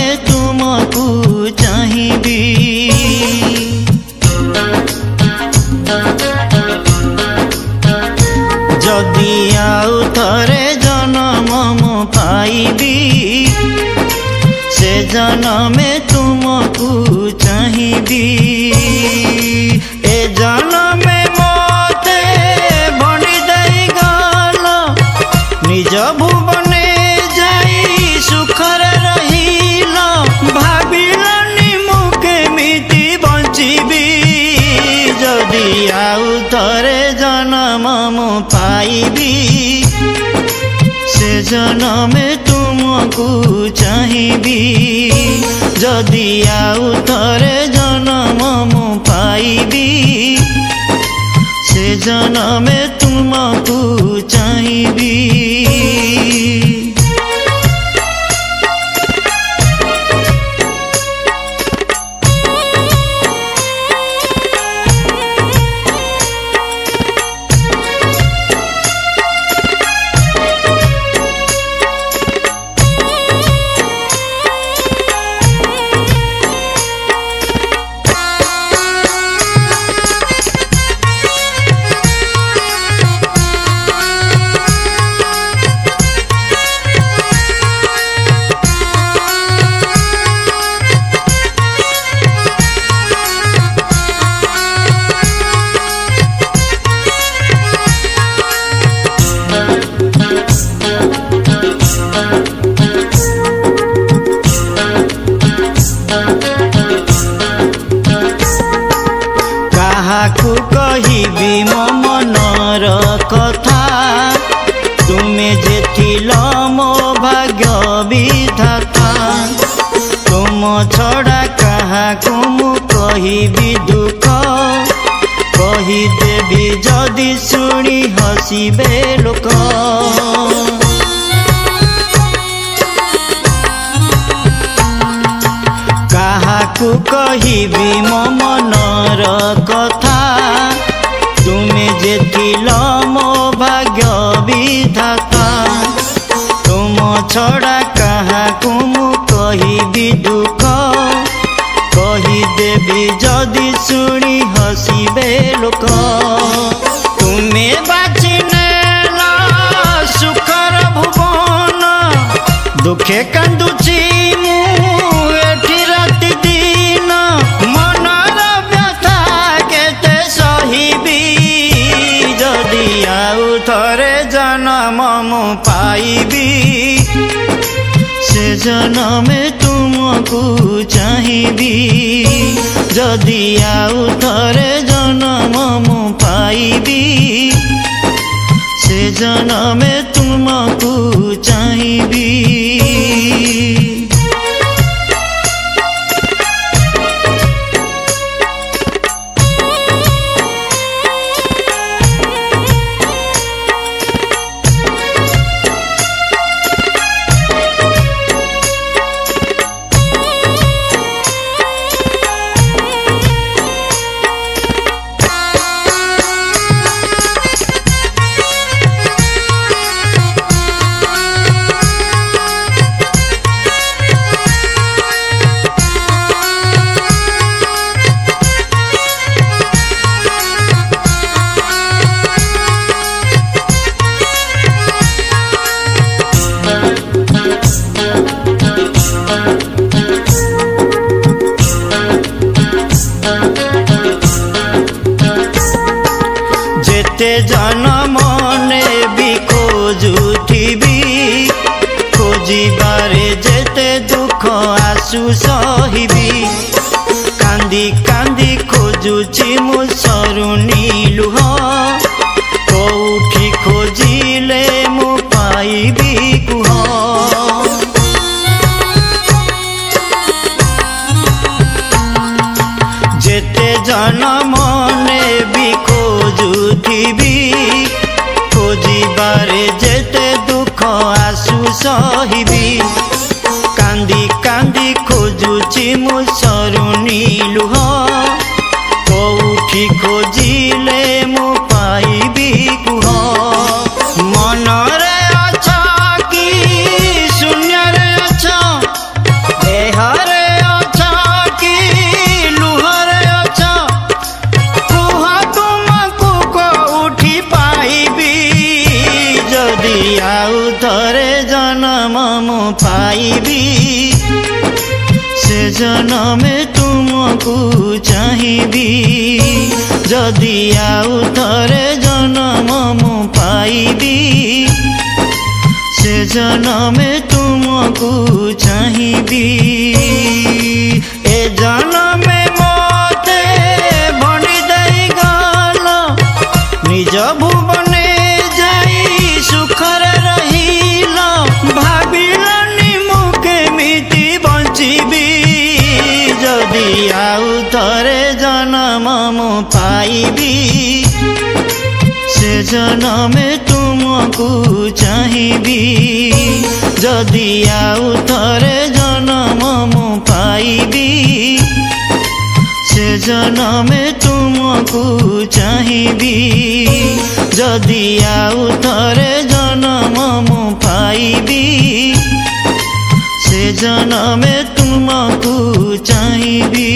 में तुमको चाहिबी जदि आउ थरे जन्म मु पाइबी से जन्म में तुमको चाहिबी ए जन्म में मोते भंडी दई गल निज भुवने जाई सुखर रहिल भाविलनि मु केमिति बंचिबी जदि आउ थरे जन्म मु पाइबी से जन्म में तुमको चाहिबी जदि आउ थरे जन्म मु पाइबी से जन्म में तुमको चाहिबी काहाकू कहिबी मो मनर कथा तुमे जेथिल मो भाग्य विधाता तुम छड़ा काहाकू मु कहिबी दुख कहिदेवी जदि शुणी हसिबे लोक काहाकू कहिबी मो मनर कथा तुमे जेथिल मो भाग्य विधाता तुम छड़ा काहाकू मु कहिबी दुख कहिदेवी जदि शुणी हसिबे लोक तुमे बाछि नेला सुखर भुवन दुखे कांदुची मु एठी राति दिन मनर व्यथा केते सहिबी जदि आउ थरे जन्म मु पाइबी से जन्म में तुमको चाहिबी जदि आउ थरे जन्म मु पाइबी से जन्म में तुमको चाहिबी जन्म ने भी खोजुथिबी खोजिबारे जेते दुख आसु सहिबी कांदी कांदी खोजुची मु सरुनी लुह कोउठी खोजिले मु पाइबी कुह जेते जन्म ने भी खोजुथिबी खोजिबारे जेते दुख आसु सहिबी कांदी कांदी खोजुची मु सरुनी लुह कोउठी खोजिले मु पाइबी कुह मनरे अछ कि शून्य रे अछ देह देहरे अच्छा कि लुहरे अच्छा कुह तुमको कोउठी पाइबी जदि आउ थरे जन्म मु पाइबी से जन्मे तुमको चाहिबी जदि आउ थरे जन्म मु पाइबी से जन्मे तुमको चाहिबी ए जन्मे मोते भंडी देई गल निज भुवने जाई सुखरे रहिल भाबिलनि मु केमिति बंचिबी जदि आउ थरे जन्म मु पाइबी से जन्मे तुमको चाहिबी जदि आउ थरे जन्म मु पाइबी से जन्मे तुमको चाहिबी जदि आउ थरे जन्म मु पाइबी से जन्मे तुमको चाहिबी।